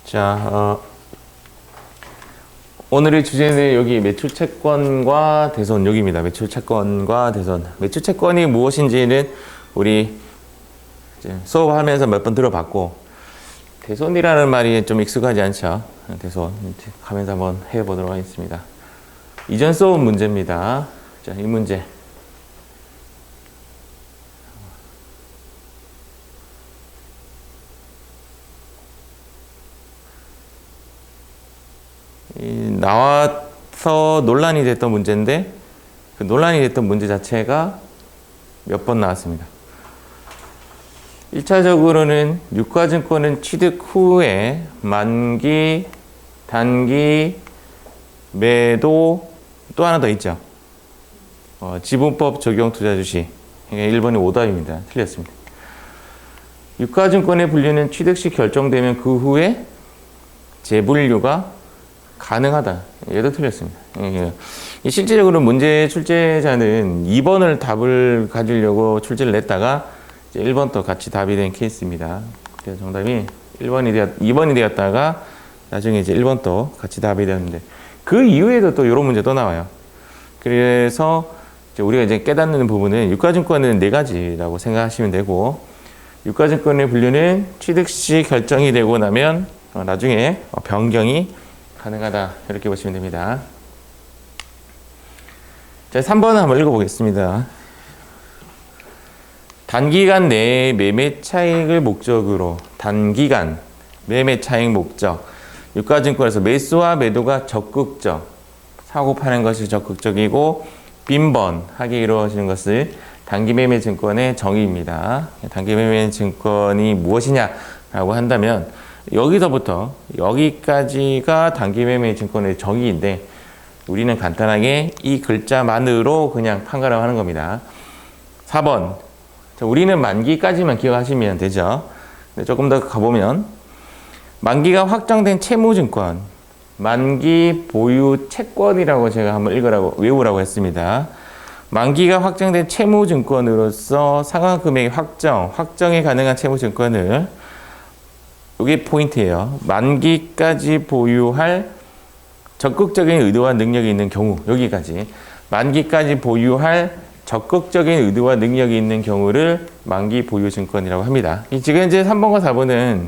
자, 오늘의 주제는 여기 매출채권과 대손 여기입니다. 매출채권과 대손. 매출채권이 무엇인지는 우리 이제 수업하면서 몇 번 들어봤고, 대손이라는 말이 좀 익숙하지 않죠. 대손 하면서 한번 해보도록 하겠습니다. 이전 수업 문제입니다. 자, 이 문제. 나와서 논란이 됐던 문제인데, 그 논란이 됐던 문제 자체가 몇 번 나왔습니다. 1차적으로는 유가증권은 취득 후에 만기, 단기, 매도, 또 하나 더 있죠. 지분법 적용 투자 주식. 1번이 오답입니다. 틀렸습니다. 유가증권의 분류는 취득 시 결정되면 그 후에 재분류가 가능하다. 얘도 틀렸습니다. 실제적으로 문제 출제자는 2번을 답을 가지려고 출제를 냈다가 1번도 같이 답이 된 케이스입니다. 그래서 정답이 2번이 되었다가 나중에 이제 1번도 같이 답이 되었는데, 그 이후에도 또 이런 문제 또 나와요. 그래서 이제 우리가 이제 깨닫는 부분은 유가증권은 4가지라고 생각하시면 되고, 유가증권의 분류는 취득 시 결정이 되고 나면 나중에 변경이 가능하다. 이렇게 보시면 됩니다. 자, 3번을 한번 읽어보겠습니다. 단기간 내의 매매 차익을 목적으로, 단기간 매매 차익 목적. 유가증권에서 매수와 매도가 적극적, 사고 파는 것이 적극적이고 빈번하게 이루어지는 것을 단기매매 증권의 정의입니다. 단기매매 증권이 무엇이냐라고 한다면 여기서부터 여기까지가 단기매매 증권의 정의인데, 우리는 간단하게 이 글자만으로 그냥 판가름하는 겁니다. 4번. 자, 우리는 만기까지만 기억하시면 되죠. 조금 더 가보면 만기가 확정된 채무증권, 만기 보유 채권이라고 제가 한번 외우라고 했습니다. 만기가 확정된 채무증권으로서 상환금액의 확정이 가능한 채무증권을, 이게 포인트예요. 만기까지 보유할 적극적인 의도와 능력이 있는 경우, 여기까지. 만기까지 보유할 적극적인 의도와 능력이 있는 경우를 만기 보유 증권이라고 합니다. 지금 이제 3번과 4번은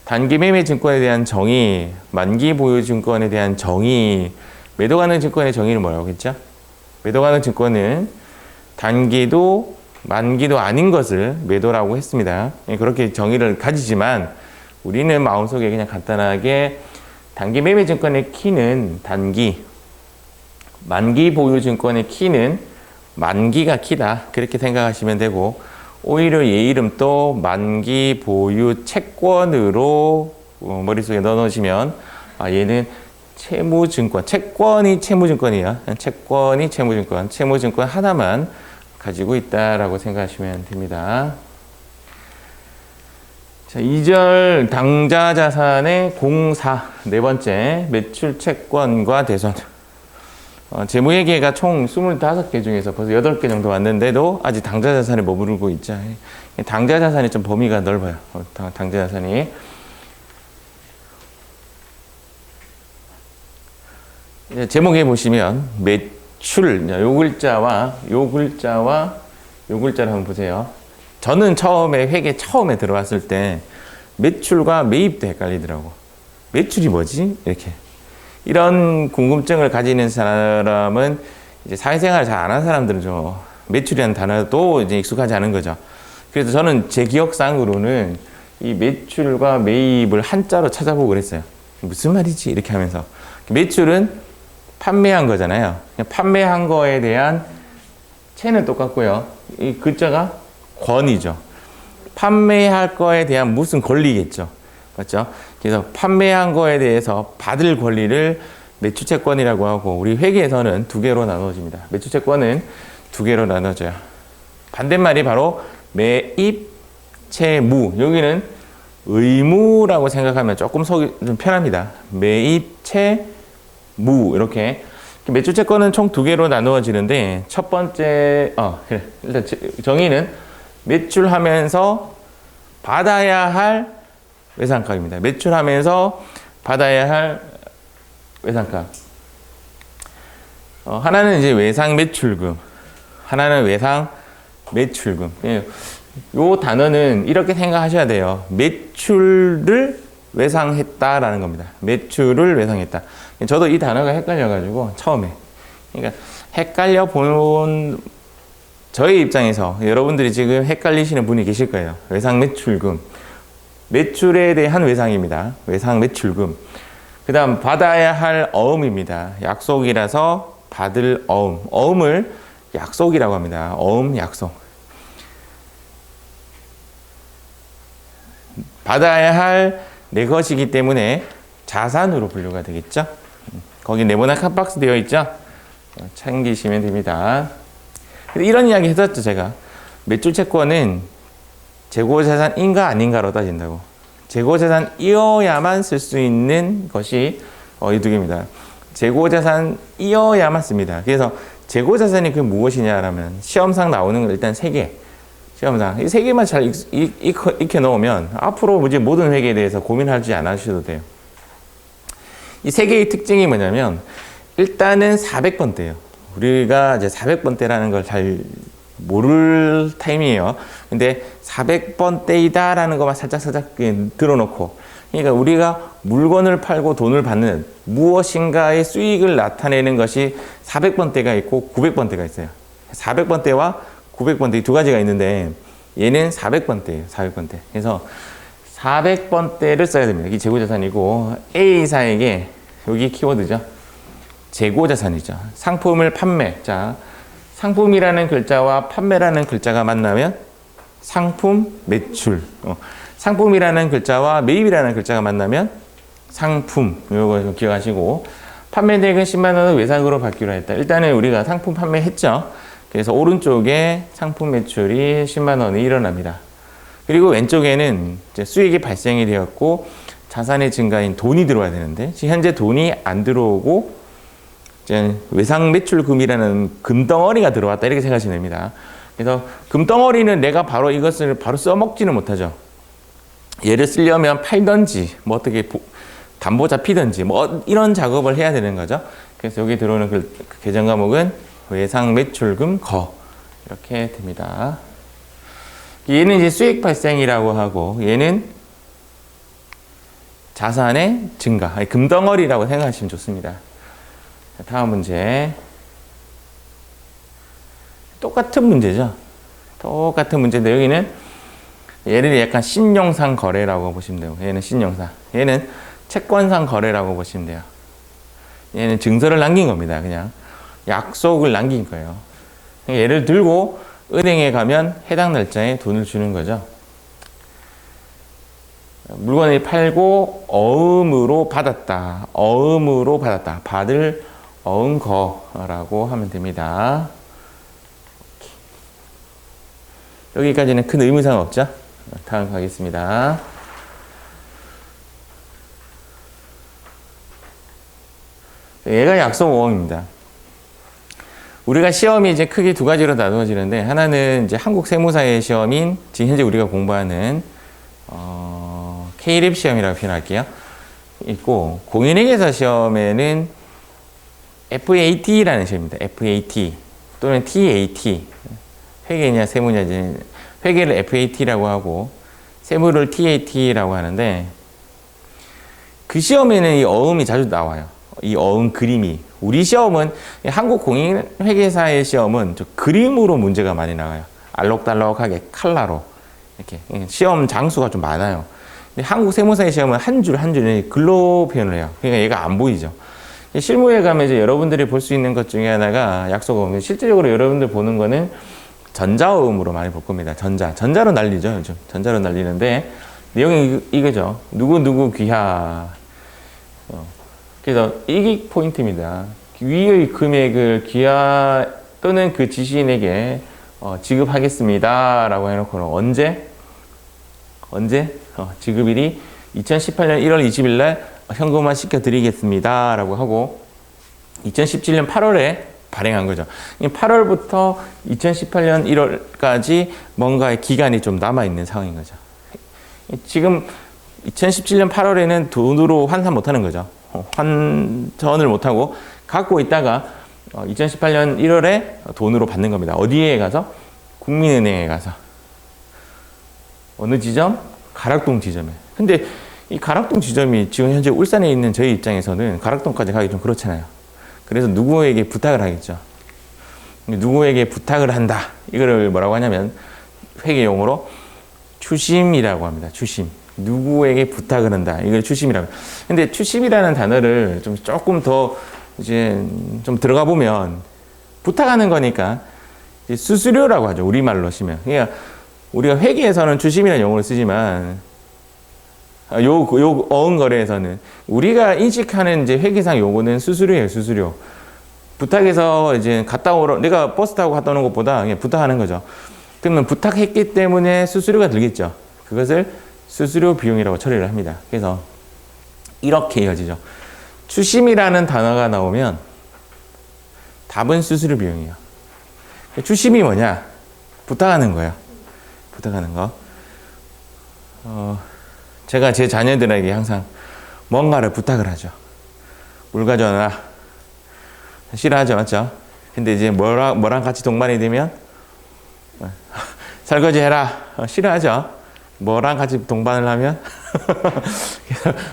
단기 매매 증권에 대한 정의, 만기 보유 증권에 대한 정의, 매도 가능 증권의 정의는 뭐라고 했죠? 매도 가능 증권은 단기도 만기도 아닌 것을 매도라고 했습니다. 그렇게 정의를 가지지만 우리는 마음속에 그냥 간단하게 단기 매매 증권의 키는 단기, 만기 보유 증권의 키는 만기가 키다. 그렇게 생각하시면 되고, 오히려 얘 이름도 만기 보유 채권으로 머릿속에 넣어놓으시면, 얘는 채무증권, 채권이 채무증권이야. 채권이 채무증권, 채무증권 하나만 가지고 있다라고 생각하시면 됩니다. 자, 2절 당좌자산의 공사, 4번째 매출 채권과 대손. 재무회계가 총 25개 중에서 벌써 8개 정도 왔는데도 아직 당좌자산에 머무르고 있죠. 당좌자산이 좀 범위가 넓어요. 당좌자산이. 제목에 보시면 매출, 요 글자와 요 글자를 한번 보세요. 저는 처음에 회계 처음에 들어왔을 때 매출과 매입도 헷갈리더라고. 매출이 뭐지? 이렇게. 이런 궁금증을 가지는 사람은 이제 사회생활을 잘 안 한 사람들은 좀 매출이라는 단어도 이제 익숙하지 않은 거죠. 그래서 저는 제 기억상으로는 이 매출과 매입을 한자로 찾아보고 그랬어요. 무슨 말이지? 이렇게 하면서. 매출은 판매한 거잖아요. 판매한 거에 대한 채는 똑같고요. 이 글자가 권이죠. 판매할 거에 대한 무슨 권리겠죠. 맞죠? 그래서 판매한 거에 대해서 받을 권리를 매출채권이라고 하고, 우리 회계에서는 2개로 나눠집니다. 매출채권은 2개로 나눠져요. 반대말이 바로 매입채무. 여기는 의무라고 생각하면 조금 속이 좀 편합니다. 매입채무. 이렇게. 매출채권은 총 2개로 나누어지는데, 첫 번째, 일단 정의는 매출하면서 받아야 할 외상값입니다. 매출하면서 받아야 할 외상값. 하나는 이제 외상 매출금, 하나는 외상 매출금. 요 단어는 이렇게 생각하셔야 돼요. 매출을 외상했다라는 겁니다. 매출을 외상했다. 저도 이 단어가 헷갈려가지고 처음에. 그러니까 헷갈려 본 저의 입장에서 여러분들이 지금 헷갈리시는 분이 계실 거예요. 외상 매출금. 매출에 대한 외상입니다. 외상 매출금. 그 다음 받아야 할 어음입니다. 약속이라서 받을 어음. 어음을 약속이라고 합니다. 어음, 약속. 받아야 할 내 것이기 때문에 자산으로 분류가 되겠죠. 거기 네모난 칸박스 되어 있죠. 챙기시면 됩니다. 이런 이야기 했었죠, 제가. 매출채권은 재고자산인가 아닌가로 따진다고. 재고자산이어야만 쓸 수 있는 것이 이 두 개입니다. 재고자산이어야만 씁니다. 그래서 재고자산이 그 무엇이냐라면 시험상 나오는 건 일단 세 개. 시험상 이 세 개만 잘 익혀 놓으면 앞으로 모든 회계에 대해서 고민하지 않으셔도 돼요. 이 세 개의 특징이 뭐냐면 일단은 400번대예요. 우리가 이제 400번대라는 걸 잘 모를 타임이에요. 근데 400번대이다라는 것만 살짝 들어놓고, 그러니까 우리가 물건을 팔고 돈을 받는 무엇인가의 수익을 나타내는 것이 400번대가 있고 900번대가 있어요. 400번대와 900번대 두 가지가 있는데 얘는 400번대예요. 400번대. 그래서 400번대를 써야 됩니다. 이게 재고자산이고 A사에게 여기 키워드죠. 재고자산이죠. 상품을 판매. 자, 상품이라는 글자와 판매라는 글자가 만나면 상품 매출. 상품이라는 글자와 매입이라는 글자가 만나면 상품. 이거 좀 기억하시고, 판매대액은 10만 원을 외상으로 받기로 했다. 일단은 우리가 상품 판매했죠. 그래서 오른쪽에 상품 매출이 10만 원이 일어납니다. 그리고 왼쪽에는 이제 수익이 발생이 되었고 자산의 증가인 돈이 들어와야 되는데 지금 현재 돈이 안 들어오고 이제 외상 매출금이라는 금덩어리가 들어왔다, 이렇게 생각하시면 됩니다. 그래서 금덩어리는 내가 바로 이것을 바로 써먹지는 못하죠. 얘를 쓰려면 팔던지 뭐 어떻게 담보 잡히든지 뭐 이런 작업을 해야 되는 거죠. 그래서 여기 들어오는 그 계정 과목은 외상 매출금 거, 이렇게 됩니다. 얘는 이제 수익 발생이라고 하고 얘는 자산의 증가, 금덩어리라고 생각하시면 좋습니다. 다음 문제. 똑같은 문제죠. 똑같은 문제인데 여기는 얘를 약간 신용상 거래라고 보시면 돼요. 얘는 신용상. 얘는 채권상 거래라고 보시면 돼요. 얘는 증서를 남긴 겁니다. 그냥 약속을 남긴 거예요. 얘를 들고 은행에 가면 해당 날짜에 돈을 주는 거죠. 물건을 팔고 어음으로 받았다. 어음으로 받았다. 받을 어음거라고 하면 됩니다. 여기까지는 큰 의무사항 없죠? 다음 가겠습니다. 얘가 약속 어음입니다. 우리가 시험이 이제 크게 두 가지로 나누어지는데, 하나는 이제 한국 세무사의 시험인 지금 현재 우리가 공부하는 K랩 시험이라고 표현할게요. 있고, 공인회계사 시험에는 FAT라는 시험입니다. FAT 또는 TAT. 회계냐 세무냐, 이제 회계를 FAT라고 하고 세무를 TAT라고 하는데, 그 시험에는 이 어음이 자주 나와요. 이 어음 그림이. 우리 시험은 한국 공인회계사의 시험은 저 그림으로 문제가 많이 나와요. 알록달록하게 칼라로 이렇게 시험 장수가 좀 많아요. 근데 한국 세무사의 시험은 한 줄 한 줄이 글로 표현을 해요. 그러니까 얘가 안 보이죠. 실무에 가면 이제 여러분들이 볼 수 있는 것 중에 하나가 약속어음. 실질적으로 여러분들 보는 거는 전자어음으로 많이 볼 겁니다. 전자로 날리죠. 요즘 전자로 날리는데 내용이 이거죠. 누구 귀하. 그래서 이게 포인트입니다. 위의 금액을 귀하 또는 그 지시인에게 지급하겠습니다 라고 해놓고는 언제? 지급일이 2018년 1월 20일 날 현금화 시켜드리겠습니다 라고 하고 2017년 8월에 발행한 거죠. 8월부터 2018년 1월까지 뭔가의 기간이 좀 남아있는 상황인 거죠. 지금 2017년 8월에는 돈으로 환산 못하는 거죠. 환전을 못하고 갖고 있다가 2018년 1월에 돈으로 받는 겁니다. 어디에 가서? 국민은행에 가서. 어느 지점? 가락동 지점에. 근데 이 가락동 지점이 지금 현재 울산에 있는 저희 입장에서는 가락동까지 가기 좀 그렇잖아요. 그래서 누구에게 부탁을 하겠죠. 누구에게 부탁을 한다. 이거를 뭐라고 하냐면 회계 용어로 추심이라고 합니다. 추심. 누구에게 부탁을 한다. 이걸 추심이라고. 근데 추심이라는 단어를 좀 조금 더 이제 좀 들어가 보면 부탁하는 거니까 수수료라고 하죠. 우리말로 치면. 그러니까 우리가 회계에서는 추심이라는 용어를 쓰지만 요 어음거래에서는 우리가 인식하는 이제 회계상 용어는 수수료예요. 수수료. 부탁해서 이제 갔다 오러 내가 버스 타고 갔다 오는 것보다 그냥 부탁하는 거죠. 그러면 부탁했기 때문에 수수료가 들겠죠. 그것을 수수료 비용이라고 처리를 합니다. 그래서 이렇게 이어지죠. 추심이라는 단어가 나오면 답은 수수료 비용이에요. 추심이 뭐냐? 부탁하는 거예요. 부탁하는 거. 제가 제 자녀들에게 항상 뭔가를 부탁을 하죠. 물 가져와라. 싫어하죠, 맞죠? 근데 이제 뭐랑 같이 동반이 되면 설거지 해라. 싫어하죠? 뭐랑 같이 동반을 하면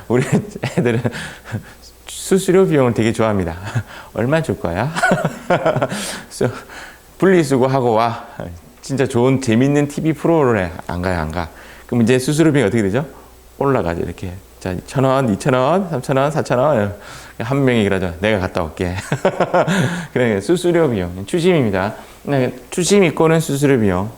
우리 애들은 수수료 비용을 되게 좋아합니다. 얼마 줄 거야? 분리수거하고 와. 진짜 좋은 재밌는 TV 프로그램 안 가요, 안 가. 그럼 이제 수수료 비용이 어떻게 되죠? 올라가죠, 이렇게. 자, 1,000원, 2,000원, 3,000원, 4,000원. 한 명이 그러죠. 내가 갔다 올게. 그러니까 수수료 비용, 추심입니다. 추심 이꼬는 수수료 비용.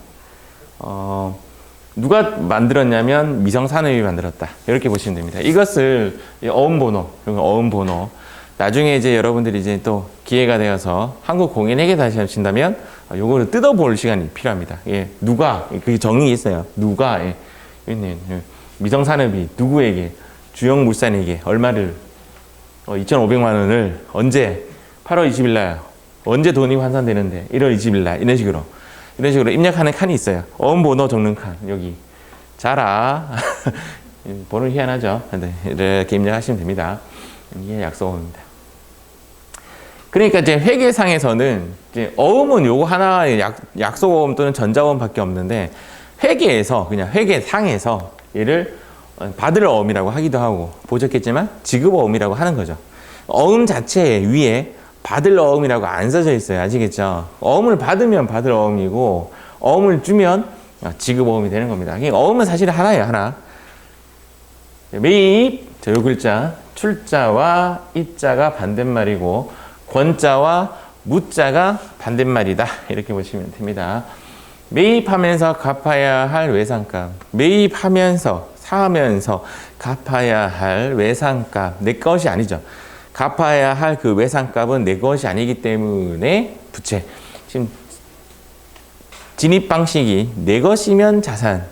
누가 만들었냐면 미성산업이 만들었다. 이렇게 보시면 됩니다. 이것을 어음번호. 나중에 이제 여러분들이 이제 또 기회가 되어서 한국공인회계 다시 하신다면 요거를 뜯어볼 시간이 필요합니다. 예, 누가 그게 정의가 있어요. 누가 미성산업이 누구에게 주영물산에게 얼마를 2,500만 원을 언제 8월 20일 날 언제 돈이 환산되는데 1월 20일 날 이런 식으로 입력하는 칸이 있어요. 어음번호 적는 칸 여기 자라 번호 희한하죠. 이렇게 입력하시면 됩니다. 이게 약속어입니다. 그러니까 이제 회계상에서는 이제 어음은 요거 하나 약속어음 또는 전자어음밖에 없는데 회계에서 그냥 회계상에서 얘를 받을 어음이라고 하기도 하고 보셨겠지만 지급어음이라고 하는 거죠. 어음 자체 위에 받을 어음이라고 안 써져 있어요. 아시겠죠? 어음을 받으면 받을 어음이고 어음을 주면 지급어음이 되는 겁니다. 그러니까 어음은 사실 하나예요. 하나. 매입, 요 글자 출자와 입자가 반대말이고 권자와 무자가 반대말이다. 이렇게 보시면 됩니다. 매입하면서 갚아야 할 외상값. 매입하면서 사면서 갚아야 할 외상값. 내 것이 아니죠. 갚아야 할 그 외상값은 내 것이 아니기 때문에 부채. 지금 진입 방식이 내 것이면 자산,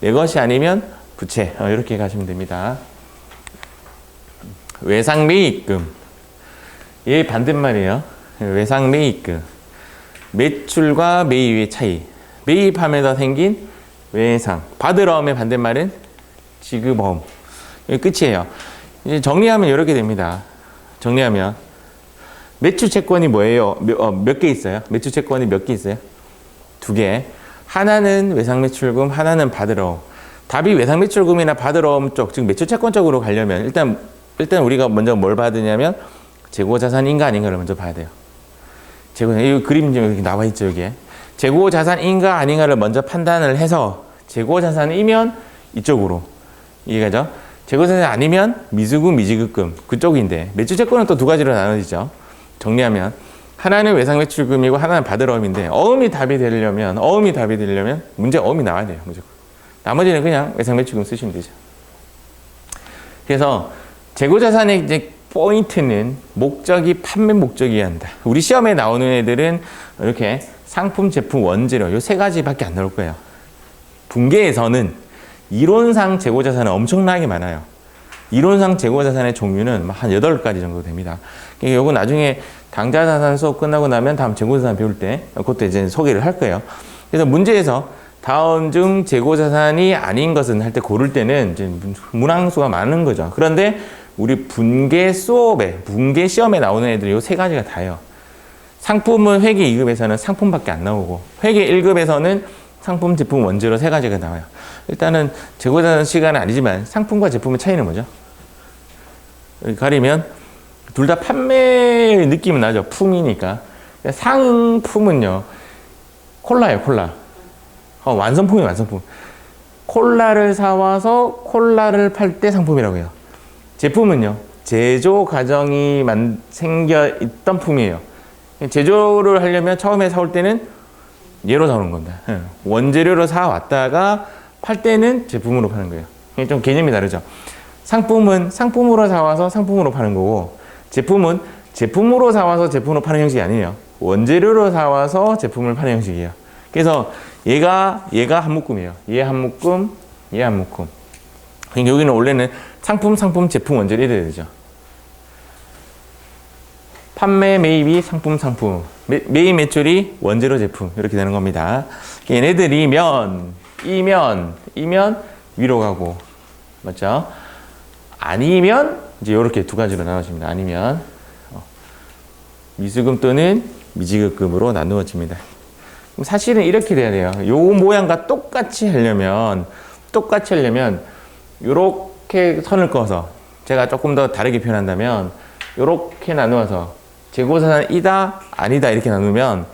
내 것이 아니면 부채. 이렇게 가시면 됩니다. 외상매입금. 얘 반대말이에요. 외상매입금. 매출과 매입의 차이. 매입하면서 생긴 외상. 받을 어음의 반대말은 지급어음. 여기 끝이에요. 이제 정리하면 이렇게 됩니다. 정리하면 매출 채권이 뭐예요? 몇 개 있어요? 매출 채권이 몇 개 있어요? 2개. 하나는 외상매출금, 하나는 받을 어음. 답이 외상매출금이나 받을 어음 쪽, 즉 매출 채권 쪽으로 가려면 일단 우리가 먼저 뭘 봐야 되냐면 재고자산인가 아닌가를 먼저 봐야 돼요. 이 그림 좀 이렇게 나와 있죠, 여기에. 재고자산인가 아닌가를 먼저 판단을 해서 재고자산이면 이쪽으로. 이해가죠? 재고자산이 아니면 미수금, 미지급금 그쪽인데 매출채권은 또 2가지로 나눠지죠. 정리하면 하나는 외상매출금이고 하나는 받을 어음인데 어음이 답이 되려면 문제 어음이 나와야 돼요. 무조건. 나머지는 그냥 외상매출금 쓰시면 되죠. 그래서 재고자산의 이제 포인트는 목적이 판매 목적이어야 한다. 우리 시험에 나오는 애들은 이렇게 상품, 제품, 원재료 요 3가지밖에 안 나올 거예요. 분계에서는 이론상 재고자산은 엄청나게 많아요. 이론상 재고자산의 종류는 한 8가지 정도 됩니다. 요거 나중에 당좌자산 수업 끝나고 나면 다음 재고자산 배울 때 그것도 이제 소개를 할 거예요. 그래서 문제에서 다음 중 재고자산이 아닌 것은 할 때 고를 때는 이제 문항수가 많은 거죠. 그런데 우리 분계 수업에, 분계 시험에 나오는 애들이 요 세 가지가 다예요. 상품은 회계 2급에서는 상품밖에 안 나오고, 회계 1급에서는 상품, 제품, 원재료 세 가지가 나와요. 일단은 재고자산 시간은 아니지만 상품과 제품의 차이는 뭐죠? 가리면 둘 다 판매 느낌은 나죠. 품이니까. 상품은요, 콜라예요, 콜라. 완성품이에요, 완성품. 콜라를 사와서 콜라를 팔 때 상품이라고 해요. 제품은요, 제조 과정이 생겨 있던 품이에요. 제조를 하려면 처음에 사올 때는 얘로 사오는 겁니다. 원재료로 사왔다가 팔 때는 제품으로 파는 거예요. 좀 개념이 다르죠. 상품은 상품으로 사와서 상품으로 파는 거고, 제품은 제품으로 사와서 제품으로 파는 형식이 아니에요. 원재료로 사와서 제품을 파는 형식이에요. 그래서 얘가 한 묶음이에요. 얘 한 묶음, 얘 한 묶음. 그러니까 여기는 원래는 상품, 제품, 원재료 이래야 되죠. 판매, 매입이 상품, 매입, 매출이 원재료, 제품 이렇게 되는 겁니다. 얘네들이면 이면 위로 가고, 맞죠? 아니면 이제 이렇게 두 가지로 나눠집니다. 아니면 미수금 또는 미지급금으로 나누어집니다. 사실은 이렇게 돼야 돼요. 요 모양과 똑같이 하려면 이렇게 선을 그어서, 제가 조금 더 다르게 표현한다면 이렇게 나누어서 재고자산이다 아니다 이렇게 나누면,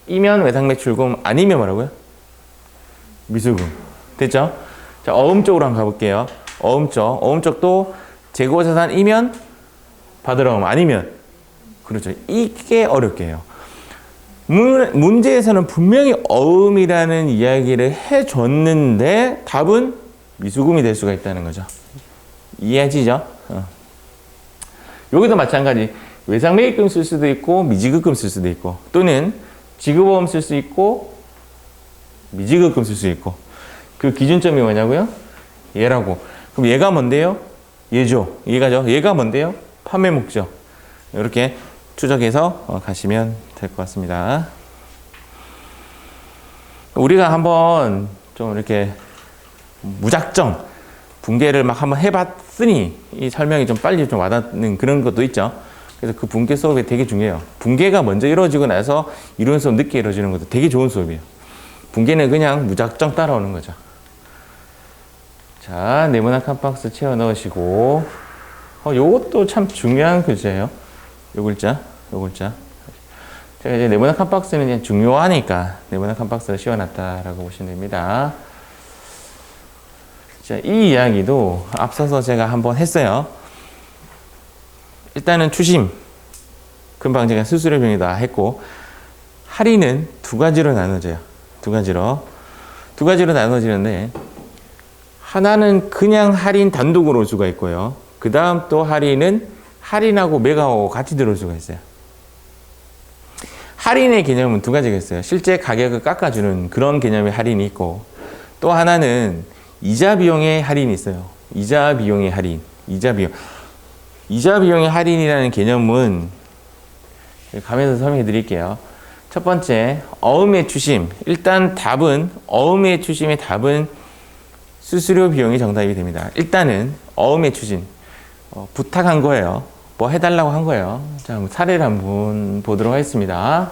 이면 외상매출금, 아니면 뭐라고요? 미수금. 됐죠? 자, 어음 쪽으로 한번 가볼게요. 어음 쪽도 재고자산이면 받으러 오면, 아니면, 그렇죠. 이게 어렵게 해요. 문제에서는 분명히 어음이라는 이야기를 해줬는데 답은 미수금이 될 수가 있다는 거죠. 이해하시죠? 여기도 마찬가지. 외상매입금 쓸 수도 있고 미지급금 쓸 수도 있고, 또는 지급보험 쓸 수 있고 미지급금 쓸 수 있고, 그 기준점이 뭐냐고요? 얘라고. 그럼 얘가 뭔데요? 얘죠. 얘가 뭔데요? 판매 목적. 이렇게 추적해서 가시면 될 것 같습니다. 우리가 한번 좀 이렇게 무작정 분계를 막 한번 해봤으니 이 설명이 좀 빨리 좀 와닿는 그런 것도 있죠. 그래서 그 분계 수업이 되게 중요해요. 분계가 먼저 이루어지고 나서 이론 수업 늦게 이루어지는 것도 되게 좋은 수업이에요. 분계는 그냥 무작정 따라오는 거죠. 자, 네모난 칸박스 채워 넣으시고, 요것도 참 중요한 글자예요. 요 글자. 제가 이제 네모난 칸박스는 그냥 중요하니까 네모난 칸박스를 씌워놨다라고 보시면 됩니다. 자, 이 이야기도 앞서서 제가 한번 했어요. 일단은 추심, 금방 제가 수수료 비용이다 했고, 할인은 두 가지로 나눠져요. 두 가지로 나눠지는데, 하나는 그냥 할인 단독으로 올 수가 있고요. 그 다음 또 할인은 할인하고 매각하고 같이 들어올 수가 있어요. 할인의 개념은 두 가지가 있어요. 실제 가격을 깎아주는 그런 개념의 할인이 있고, 또 하나는 이자 비용의 할인이 있어요. 이자 비용의 할인이라는 개념은 가면서 설명해 드릴게요. 첫 번째, 어음의 추심. 일단 어음의 추심의 답은 수수료 비용이 정답이 됩니다. 일단은 어음의 추심. 부탁한 거예요. 뭐 해달라고 한 거예요. 자, 사례를 한번 보도록 하겠습니다.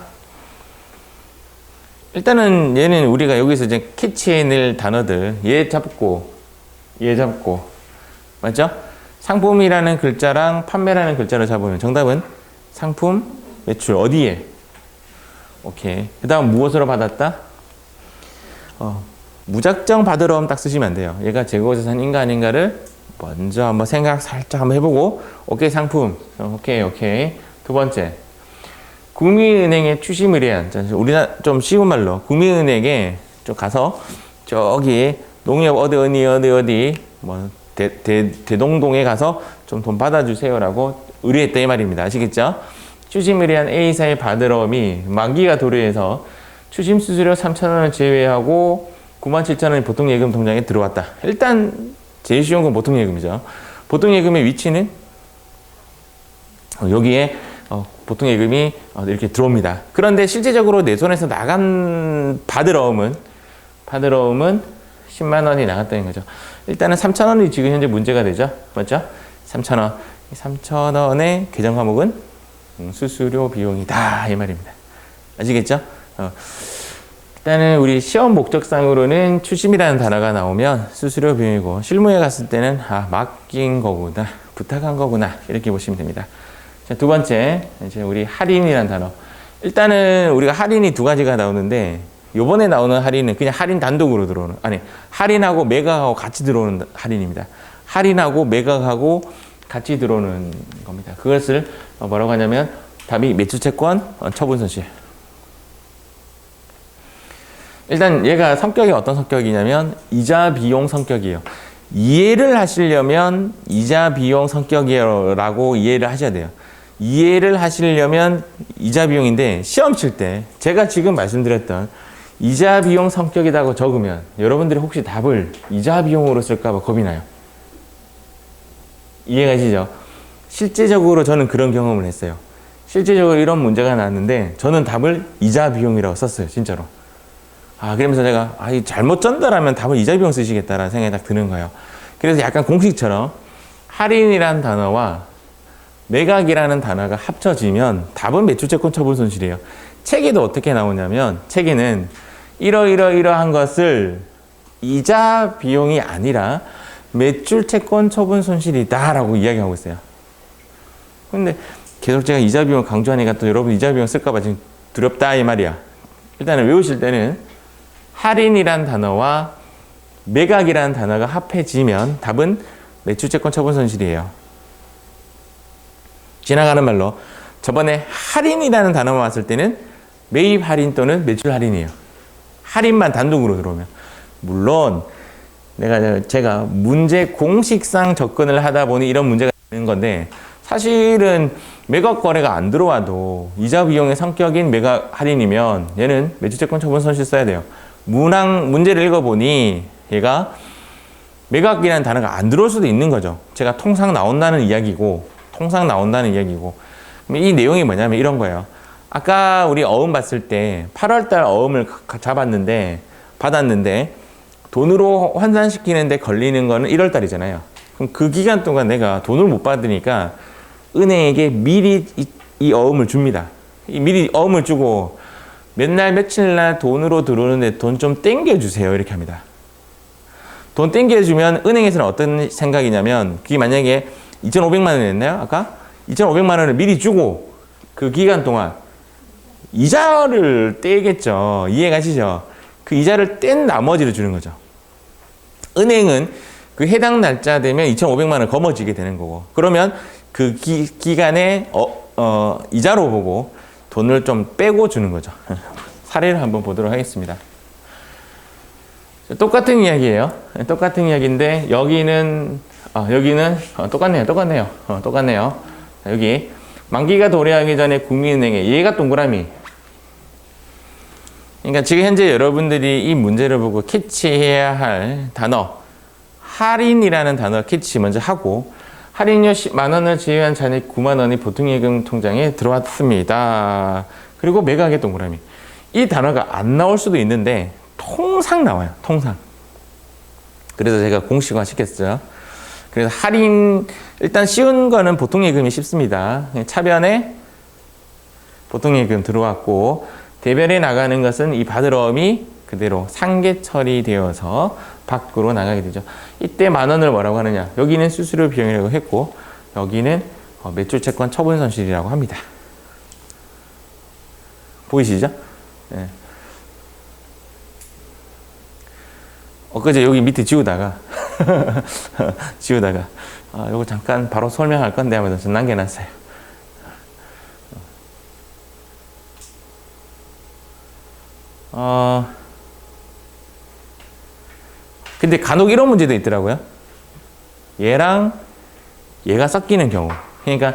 일단은 얘는 우리가 여기서 이제 캐치해낼 단어들, 얘 잡고, 맞죠? 상품이라는 글자랑 판매라는 글자를 잡으면 정답은 상품, 매출, 어디에? 오케이. 그 다음 무엇으로 받았다? 무작정 받으러 오면 딱 쓰시면 안 돼요. 얘가 재고자산인가 아닌가를 먼저 한번 생각 살짝 한번 해보고, 오케이, 상품. 오케이. 두 번째, 국민은행에 추심을 해야, 우리나라 좀 쉬운 말로, 국민은행에 좀 가서, 저기, 농협 어디, 뭐, 대동동에 가서 좀 돈 받아주세요라고 의뢰했다 이 말입니다. 아시겠죠? 추심 의뢰한 A사의 받으러 오미 만기가 도래해서 추심 수수료 3,000원을 제외하고 97,000원이 보통예금 통장에 들어왔다. 일단 제일 쉬운 건 보통예금이죠. 보통예금의 위치는 여기에 보통예금이 이렇게 들어옵니다. 그런데 실제적으로 내 손에서 나간 받으러 오면 받으러 오면 10만 원이 나갔다는 거죠. 일단은 3천 원이 지금 현재 문제가 되죠. 맞죠? 3천 원. 3천 원의 계정 과목은 수수료 비용이다. 이 말입니다. 아시겠죠? 일단은 우리 시험 목적상으로는 추심이라는 단어가 나오면 수수료 비용이고 실무에 갔을 때는 맡긴 거구나. 부탁한 거구나. 이렇게 보시면 됩니다. 자, 두 번째, 이제 우리 할인이라는 단어. 일단은 우리가 할인이 두 가지가 나오는데 요번에 나오는 할인은 그냥 할인 단독으로 들어오는, 아니, 할인하고 매각하고 같이 들어오는 할인입니다. 할인하고 매각하고 같이 들어오는 겁니다. 그것을 뭐라고 하냐면 답이 매출채권 처분 손실. 일단 얘가 성격이 어떤 성격이냐면 이자 비용 성격이에요. 이해를 하시려면 이자 비용 성격이라고 이해를 하셔야 돼요. 이해를 하시려면 이자 비용인데 시험 칠 때 제가 지금 말씀드렸던 이자 비용 성격이라고 적으면 여러분들이 혹시 답을 이자 비용으로 쓸까 봐 겁이 나요. 이해가시죠? 실제적으로 저는 그런 경험을 했어요. 실제적으로 이런 문제가 나왔는데 저는 답을 이자 비용이라고 썼어요. 진짜로. 그러면서 내가 잘못 전달하면 답을 이자 비용 쓰시겠다라는 생각이 딱 드는 거예요. 그래서 약간 공식처럼 할인이라는 단어와 매각이라는 단어가 합쳐지면 답은 매출채권 처분 손실이에요. 책에도 어떻게 나오냐면 책에는 이러한 것을 이자 비용이 아니라 매출채권 처분 손실이다 라고 이야기하고 있어요. 근데 계속 제가 이자 비용 강조하니까 또 여러분 이자 비용 쓸까봐 지금 두렵다 이 말이야. 일단은 외우실 때는 할인이란 단어와 매각이라는 단어가 합해지면 답은 매출채권 처분 손실이에요. 지나가는 말로 저번에 할인이라는 단어만 왔을 때는 매입 할인 또는 매출 할인이에요. 할인만 단독으로 들어오면. 물론 제가 문제 공식상 접근을 하다 보니 이런 문제가 있는 건데 사실은 매각 거래가 안 들어와도 이자 비용의 성격인 매각 할인이면 얘는 매출채권 처분 손실 써야 돼요. 문제를 읽어보니 얘가 매각이라는 단어가 안 들어올 수도 있는 거죠. 제가 통상 나온다는 이야기고 이 내용이 뭐냐면 이런 거예요. 아까 우리 어음 봤을 때 8월달 어음을 받았는데 돈으로 환산시키는데 걸리는 거는 1월달이잖아요. 그럼 그 기간 동안 내가 돈을 못 받으니까 은행에게 미리 이 어음을 줍니다. 미리 어음을 주고 몇 날 며칠 날 돈으로 들어오는데 돈 좀 땡겨주세요. 이렇게 합니다. 돈 땡겨주면 은행에서는 어떤 생각이냐면 그게 만약에 2,500만 원이었나요? 아까? 2,500만 원을 미리 주고 그 기간 동안 이자를 떼겠죠. 이해가시죠? 그 이자를 뗀 나머지를 주는 거죠. 은행은 그 해당 날짜 되면 2,500만 원 거머쥐게 되는 거고 그러면 그 기간에 이자로 보고 돈을 좀 빼고 주는 거죠. 사례를 한번 보도록 하겠습니다. 똑같은 이야기예요. 똑같은 이야기인데 여기는 똑같네요. 여기 만기가 도래하기 전에 국민은행에 얘가 동그라미. 그러니까 지금 현재 여러분들이 이 문제를 보고 캐치해야 할 단어 할인이라는 단어 캐치 먼저 하고 할인료 10만 원을 제외한 잔액 9만 원이 보통예금 통장에 들어왔습니다. 그리고 매각의 동그라미. 이 단어가 안 나올 수도 있는데 통상 나와요. 통상. 그래서 제가 공식화 시켰어요. 그래서 할인 일단 쉬운 거는 보통예금이 쉽습니다. 차변에 보통예금 들어왔고 대변에 나가는 것은 이 받으러움이 그대로 상계 처리되어서 밖으로 나가게 되죠. 이때 만 원을 뭐라고 하느냐? 여기는 수수료 비용이라고 했고 여기는 매출채권 처분 손실이라고 합니다. 보이시죠? 네. 엊그제 여기 밑에 지우다가 요거 잠깐 바로 설명할 건데 하면서 남겨놨어요. 근데 간혹 이런 문제도 있더라고요. 얘랑 얘가 섞이는 경우. 그러니까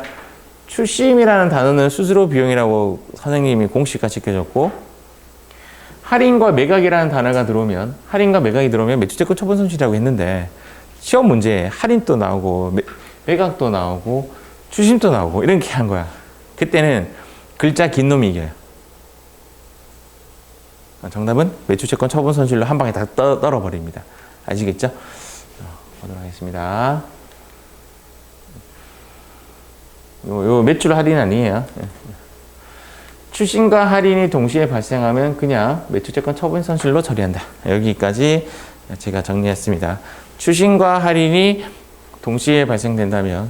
출시임이라는 단어는 수수료 비용이라고 선생님이 공식화 시켜줬고 할인과 매각이라는 단어가 들어오면 할인과 매각이 들어오면 매출채권 처분 손실이라고 했는데 시험 문제에 할인도 나오고 매각도 나오고 추심도 나오고 이렇게 한 거야. 그때는 글자 긴 놈이 이겨요. 정답은 매출채권 처분 손실로 한 방에 다 떨어버립니다. 아시겠죠? 보도록 하겠습니다. 요 매출 할인 아니에요. 추심과 할인이 동시에 발생하면 그냥 매출채권 처분 손실로 처리한다. 여기까지 제가 정리했습니다. 추심과 할인이 동시에 발생된다면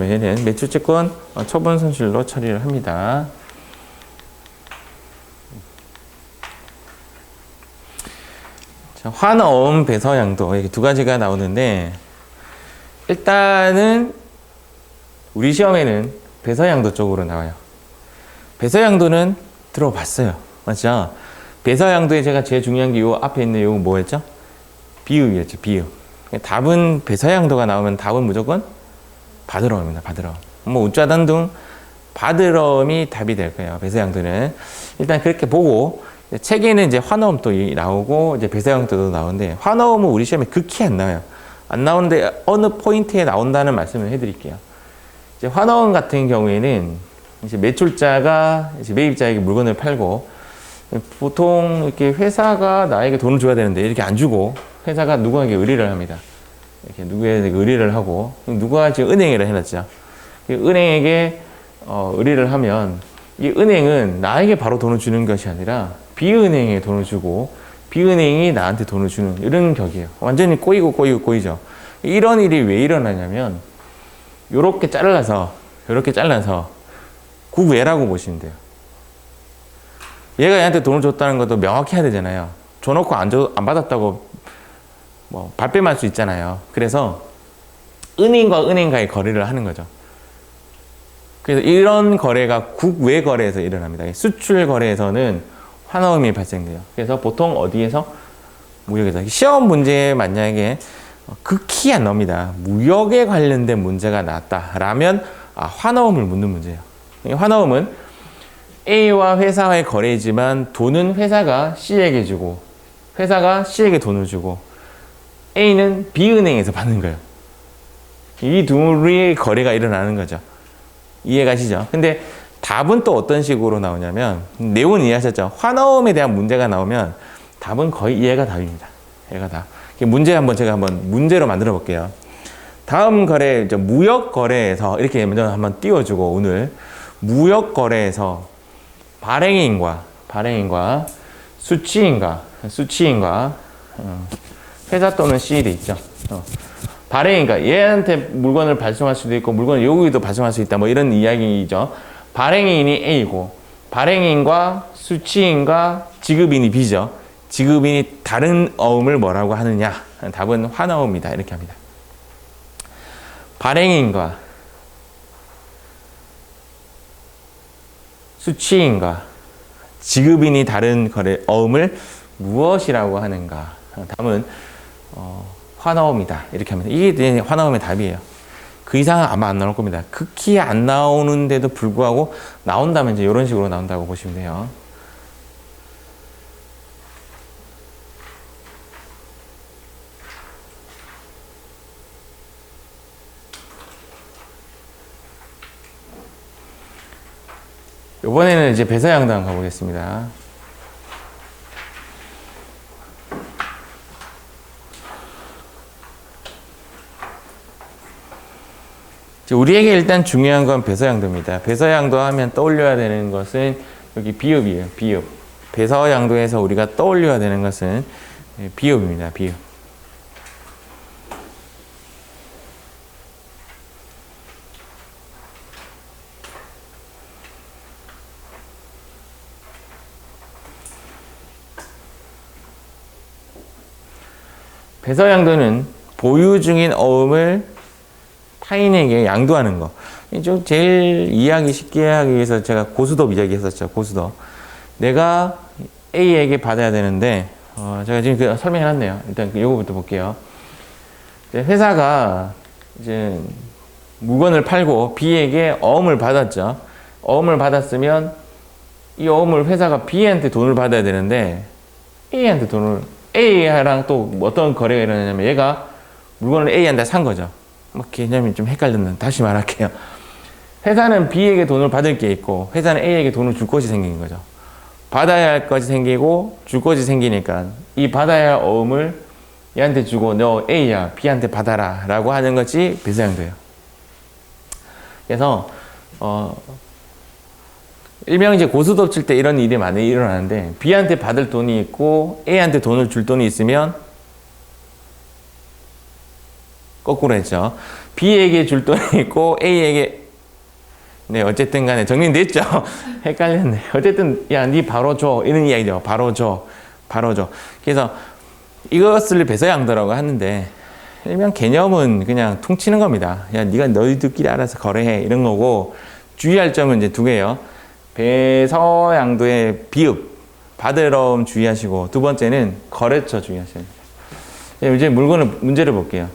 얘는 매출채권 처분 손실로 처리를 합니다. 자, 환어음 배서양도 이렇게 두 가지가 나오는데, 일단은 우리 시험에는 배서양도 쪽으로 나와요. 배서양도는 들어봤어요. 맞죠? 배서양도에 제가 제일 중요한 게 요 앞에 있는 요 뭐였죠? 비읍이었죠. 비읍. 답은 배서양도가 나오면 답은 무조건 바드러움입니다. 바드러움. 뭐 우자단둥 바드러움이 답이 될 거예요. 배서양도는. 일단 그렇게 보고, 책에는 이제 환어음도 나오고 이제 배서양도도 나오는데, 환어음은 우리 시험에 극히 안 나와요. 안 나오는데 어느 포인트에 나온다는 말씀을 해드릴게요. 이제 환어음 같은 경우에는 이제 매출자가 이제 매입자에게 물건을 팔고, 보통 이렇게 회사가 나에게 돈을 줘야 되는데 이렇게 안 주고 회사가 누구에게 의뢰를 합니다. 이렇게 누구에게 의뢰를 하고, 누가 지금 은행에를 해놨죠. 은행에게 의뢰를 하면 이 은행은 나에게 바로 돈을 주는 것이 아니라 B은행에 돈을 주고 B은행이 나한테 돈을 주는 이런 격이에요. 완전히 꼬이죠. 이런 일이 왜 일어나냐면 요렇게 잘라서 국외라고 보시면 돼요. 얘가 얘한테 돈을 줬다는 것도 명확히 해야 되잖아요. 줘놓고 안 받았다고 뭐 발뺌할 수 있잖아요. 그래서 은행과 은행과의 거래를 하는 거죠. 그래서 이런 거래가 국외 거래에서 일어납니다. 수출 거래에서는 환어음이 발생돼요. 그래서 보통 어디에서? 무역에서. 시험 문제에 만약에 극히 안 나옵니다. 무역에 관련된 문제가 나왔다라면 환어음을 묻는 문제예요. 환어음은 A와 회사와의 거래이지만 돈은 회사가 C에게 주고 회사가 C에게 돈을 주고 A는 B은행에서 받는 거예요. 이 둘의 거래가 일어나는 거죠. 이해가시죠? 근데 답은 또 어떤 식으로 나오냐면, 내용은 이해하셨죠? 환어음에 대한 문제가 나오면 답은 거의 얘가 답입니다. 얘가 답. 문제 제가 한번 문제로 만들어 볼게요. 다음 거래, 무역 거래에서 이렇게 먼저 한번 띄워주고, 오늘 무역 거래에서 발행인과 수취인과 회사 또는 C 돼 있죠. 발행인과 얘한테 물건을 발송할 수도 있고 물건을 여기도 발송할 수 있다. 뭐 이런 이야기죠. 발행인이 A고 발행인과 수취인과 지급인이 B죠. 지급인이 다른 어음을 뭐라고 하느냐? 답은 환어음이다. 이렇게 합니다. 발행인과 수취인과 지급인이 다른 거래 어음을 무엇이라고 하는가? 답은 환어음이다. 이렇게 합니다. 이게 환어음의 답이에요. 그 이상은 아마 안 나올 겁니다. 극히 안 나오는데도 불구하고 나온다면 이제 이런 식으로 나온다고 보시면 돼요. 이번에는 이제 배서양도 가보겠습니다. 우리에게 일단 중요한 건 배서양도입니다. 배서양도 하면 떠올려야 되는 것은 여기 비읍이에요. 비읍. 배서양도에서 우리가 떠올려야 되는 것은 비읍입니다. 비읍. 배서양도는 보유 중인 어음을 타인에게 양도하는 거. 좀 제일 이해하기 쉽게 하기 위해서 제가 고수도 이야기했었죠. 고수도. 내가 A에게 받아야 되는데, 제가 지금 설명해놨네요. 일단 이거부터 볼게요. 회사가 이제 물건을 팔고 B에게 어음을 받았죠. 어음을 받았으면 이 어음을 회사가 B한테 돈을 받아야 되는데 A한테 돈을 A랑 또 어떤 거래가 일어나냐면 얘가 물건을 A한테 산 거죠. 뭐 개념이 좀 헷갈렸는데 다시 말할게요. 회사는 B에게 돈을 받을 게 있고 회사는 A에게 돈을 줄 것이 생긴 거죠. 받아야 할 것이 생기고 줄 것이 생기니까 이 받아야 할 어음을 얘한테 주고 너 A야 B한테 받아라 라고 하는 것이 배서양도예요. 그래서 일명 이제 고스톱 칠 때 이런 일이 많이 일어나는데 B한테 받을 돈이 있고 A한테 돈을 줄 돈이 있으면 거꾸로 했죠. B에게 줄 돈이 있고 A에게 네 어쨌든 간에 정리됐죠. 헷갈렸네. 어쨌든 야 니 바로 줘 이런 이야기죠. 바로 줘 바로 줘. 그래서 이것을 배서양도라고 하는데 일명 개념은 그냥 퉁치는 겁니다. 야 니가 너희들끼리 알아서 거래해 이런 거고 주의할 점은 이제 두 개예요. 배서양도의 비읍 받으러움 주의하시고 두 번째는 거래처 주의하셔야 돼요. 이제 문제를 볼게요.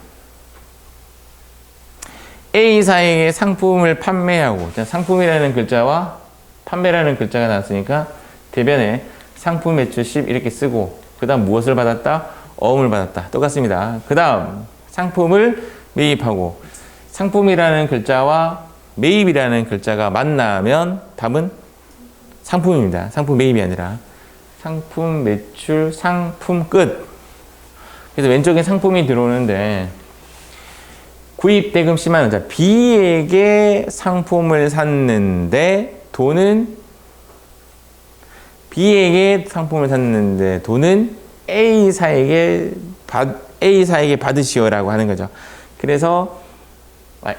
A사에게 상품을 판매하고 상품이라는 글자와 판매라는 글자가 나왔으니까 대변에 상품 매출 10 이렇게 쓰고 그 다음 무엇을 받았다? 어음을 받았다. 똑같습니다. 그 다음 상품을 매입하고 상품이라는 글자와 매입이라는 글자가 만나면 답은 상품입니다. 상품 매입이 아니라 상품 매출 상품 끝. 그래서 왼쪽에 상품이 들어오는데 구입 대금 10만 원. 자, B에게 상품을 샀는데 돈은 B에게 상품을 샀는데 돈은 A사에게 받으시오라고 하는 거죠. 그래서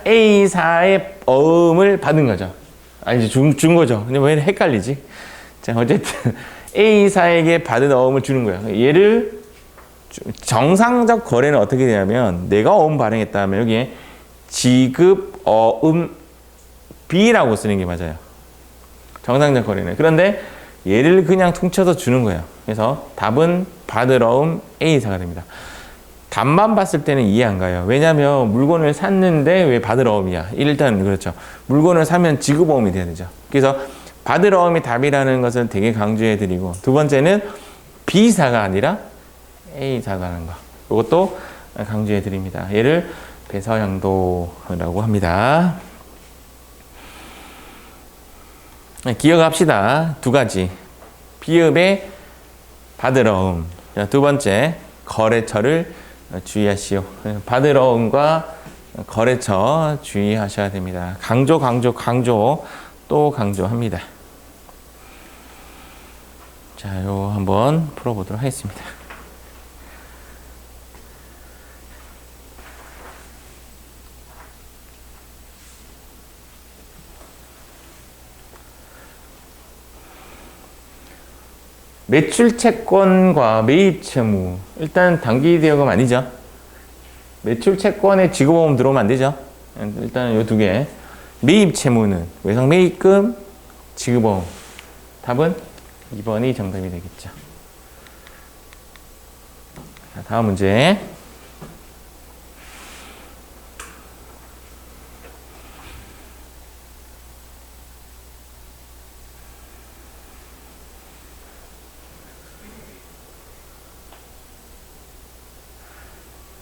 A사의 어음을 받은 거죠. 아니 준 거죠. 근데 왜 헷갈리지? 자, 어쨌든 A사에게 받은 어음을 주는 거예요. 얘를 정상적 거래는 어떻게 되냐면 내가 어음 발행했다 하면 여기에 지급 어음 B라고 쓰는 게 맞아요. 정상적 거래는. 그런데 얘를 그냥 퉁쳐서 주는 거예요. 그래서 답은 받을 어음 A사가 됩니다. 답만 봤을 때는 이해 안 가요. 왜냐하면 물건을 샀는데 왜 받을 어음이야? 일단 그렇죠. 물건을 사면 지급 어음이 돼야 되죠. 그래서 받을 어음이 답이라는 것을 되게 강조해 드리고 두 번째는 B사가 아니라 A사가 하는 거. 이것도 강조해 드립니다. 얘를 배서양도라고 합니다. 기억합시다. 두 가지. 비읍의 받을 어음. 두 번째, 거래처를 주의하시오. 받을 어음과 거래처 주의하셔야 됩니다. 강조 또 강조합니다. 자, 요 한번 풀어보도록 하겠습니다. 매출 채권과 매입 채무. 일단 단기 대여금 아니죠. 매출 채권에 지급보험 들어오면 안 되죠. 일단 요 두 개. 매입 채무는 외상 매입금, 지급보험. 답은 2번이 정답이 되겠죠. 자, 다음 문제.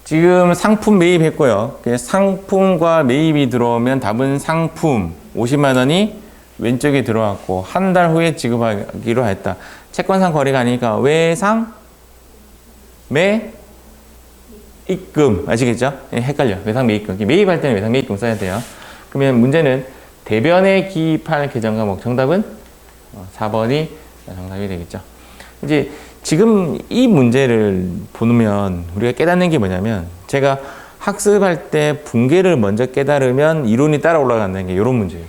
지금 상품 매입했고요. 상품과 매입이 들어오면 답은 상품 50만 원이 왼쪽에 들어왔고 한 달 후에 지급하기로 했다. 채권상 거래가 아니니까 외상 매입금 아시겠죠? 헷갈려. 외상 매입금. 매입할 때는 외상 매입금 써야 돼요. 그러면 문제는 대변에 기입할 계정 과목 정답은 4번이 정답이 되겠죠. 이제 지금 이 문제를 보면 우리가 깨닫는 게 뭐냐면 제가 학습할 때 붕괴를 먼저 깨달으면 이론이 따라 올라간다는 게 이런 문제예요.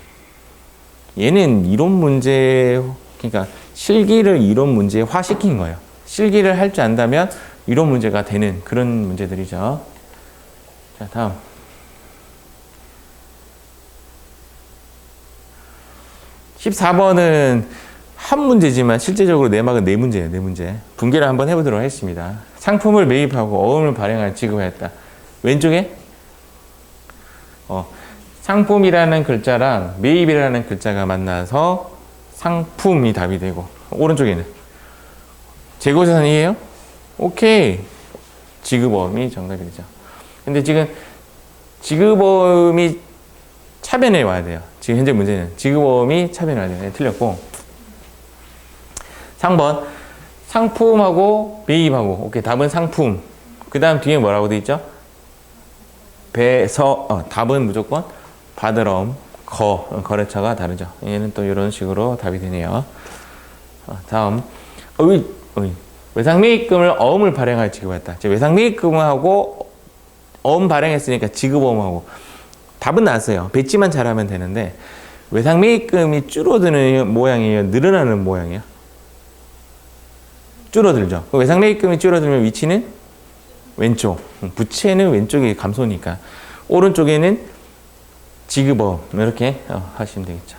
얘는 이론 문제, 그러니까 실기를 이론 문제화 시킨 거예요. 실기를 할 줄 안다면 이론 문제가 되는 그런 문제들이죠. 자, 다음. (14번은) 한 문제지만 실제적으로 내막은 네 문제예요. 네 문제. 분개를 한번 해보도록 하겠습니다. 상품을 매입하고 어음을 발행할 지급하였다. 왼쪽에 상품이라는 글자랑 매입이라는 글자가 만나서 상품이 답이 되고 오른쪽에는 재고자산이에요? 오케이. 지급어음이 정답이 되죠. 근데 지금 지급어음이 차변에 와야 돼요. 지금 현재 문제는 지급어음이 차변에 와야 돼요. 틀렸고 3번 상품하고 매입하고. 오케이, 답은 상품. 그 다음 뒤에 뭐라고 돼 있죠? 답은 무조건 바드럼, 거래처가 다르죠. 얘는 또 이런 식으로 답이 되네요. 다음, 외상매입금을 어음을 발행할 지급했다. 외상매입금하고 어음 발행했으니까 지급어음하고. 답은 나왔어요. 배치만 잘하면 되는데 외상매입금이 줄어드는 모양이에요? 늘어나는 모양이에요? 줄어들죠. 외상매입금이 줄어들면 위치는 왼쪽. 부채는 왼쪽이 감소니까. 오른쪽에는 지급어음. 이렇게 하시면 되겠죠.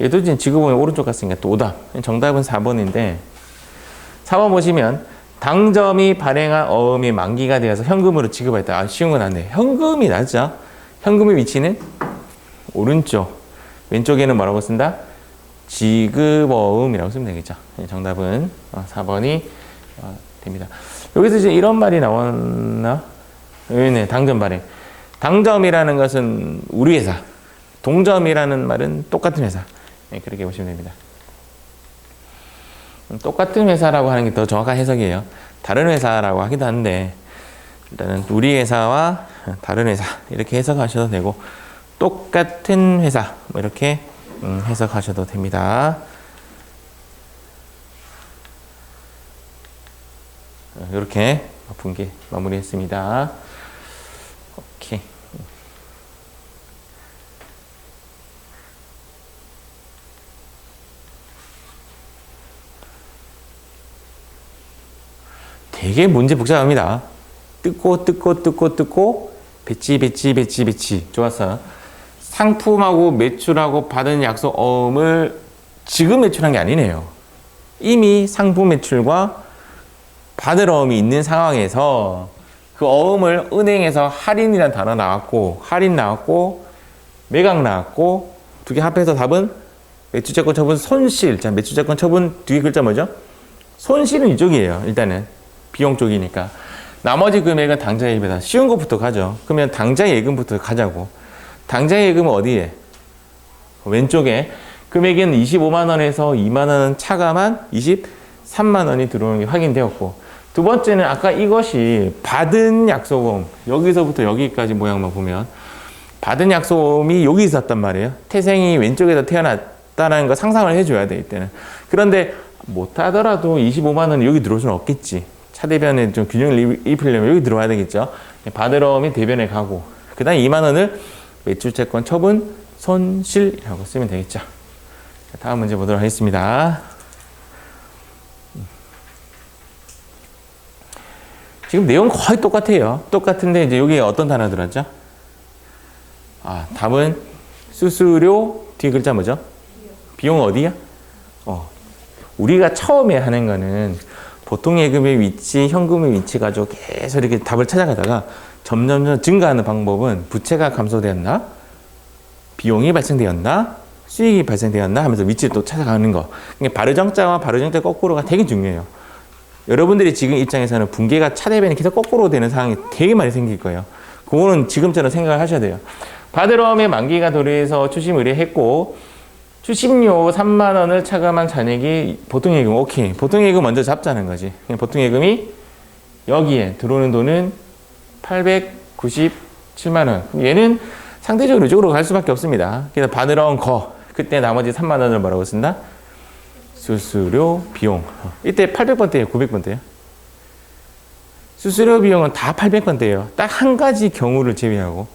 얘도 이제 지급어음이 오른쪽 갔으니까 또 오답. 정답은 4번인데 4번 보시면 당점이 발행한 어음이 만기가 되어서 현금으로 지급했다. 쉬운 건 안 돼. 현금이 낫죠. 현금의 위치는 오른쪽. 왼쪽에는 뭐라고 쓴다? 지급어음이라고 쓰면 되겠죠. 정답은 4번이 됩니다. 여기서 이제 이런 말이 나왔나? 네, 당점 발행. 당점이라는 것은 우리 회사. 동점이라는 말은 똑같은 회사. 네, 그렇게 보시면 됩니다. 똑같은 회사라고 하는 게 더 정확한 해석이에요. 다른 회사라고 하기도 한데 일단은 우리 회사와 다른 회사 이렇게 해석하셔도 되고 똑같은 회사 뭐 이렇게 해석하셔도 됩니다. 이렇게 분기 마무리했습니다. 오케이. 되게 문제 복잡합니다. 뜯고 배치. 좋았어. 상품하고 매출하고 받은 약속 어음을 지금 매출한 게 아니네요. 이미 상품 매출과 받을 어음이 있는 상황에서 그 어음을 은행에서 할인이라는 단어 나왔고, 할인 나왔고, 매각 나왔고, 두 개 합해서 답은 매출채권 처분 손실. 자, 매출채권 처분 뒤에 글자 뭐죠? 손실은 이쪽이에요. 일단은 비용 쪽이니까. 나머지 금액은 당좌예금이다. 쉬운 것부터 가죠. 그러면 당좌예금부터 가자고. 당좌예금은 어디에? 왼쪽에. 금액은 25만 원에서 2만 원 차감한 23만 원이 들어오는 게 확인되었고, 두 번째는 아까 이것이 받은 약속음, 여기서부터 여기까지 모양만 보면 받은 약속음이 여기 있었단 말이에요. 태생이 왼쪽에서 태어났다는 거 상상을 해줘야 돼, 이때는. 그런데 못하더라도 25만 원이 여기 들어올 수는 없겠지. 차대변에 좀 균형을 입히려면 여기 들어와야 되겠죠. 받으러 오면 대변에 가고, 그 다음 2만 원을 매출채권 처분 손실이라고 쓰면 되겠죠. 다음 문제 보도록 하겠습니다. 지금 내용 거의 똑같아요. 똑같은데 이제 여기에 어떤 단어 들었죠? 답은 수수료 뒤에 글자 뭐죠? 비용 어디야? 우리가 처음에 하는 거는 보통 예금의 위치, 현금의 위치 가지고 계속 이렇게 답을 찾아가다가 점점 증가하는 방법은 부채가 감소되었나? 비용이 발생되었나? 수익이 발생되었나? 하면서 위치를 또 찾아가는 거. 그러니까 발의정자와 발의정자 거꾸로가 되게 중요해요. 여러분들이 지금 입장에서는 분계가 차대변이 계속 거꾸로 되는 상황이 되게 많이 생길 거예요. 그거는 지금처럼 생각을 하셔야 돼요. 받으러움의 만기가 도래해서 추심 의뢰했고, 추심료 3만 원을 차감한 잔액이 보통예금. 오케이. 보통예금 먼저 잡자는 거지. 보통예금이 여기에 들어오는 돈은 897만 원. 얘는 상대적으로 이쪽으로 갈 수밖에 없습니다. 그래서 받으러온 거. 그때 나머지 3만 원을 뭐라고 쓴다? 수수료 비용. 이때 800번대예요, 900번대예요? 수수료 비용은 다 800번대예요. 딱 한 가지 경우를 제외하고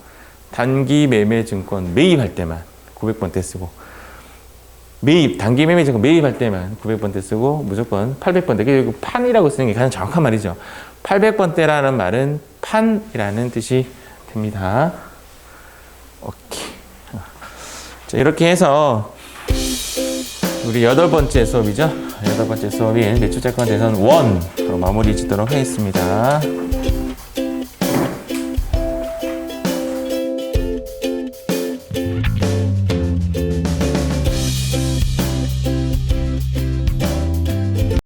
단기 매매 증권 매입할 때만 900번대 쓰고, 단기 매매 증권 매입할 때만 900번대 쓰고 무조건 800번대. 그리고 판이라고 쓰는 게 가장 정확한 말이죠. 800번대라는 말은 판이라는 뜻이 됩니다. 오케이. 자, 이렇게 해서 우리 8번째 수업이죠. 8번째 수업인 매출채권 대선 1으로 마무리 짓도록 하겠습니다.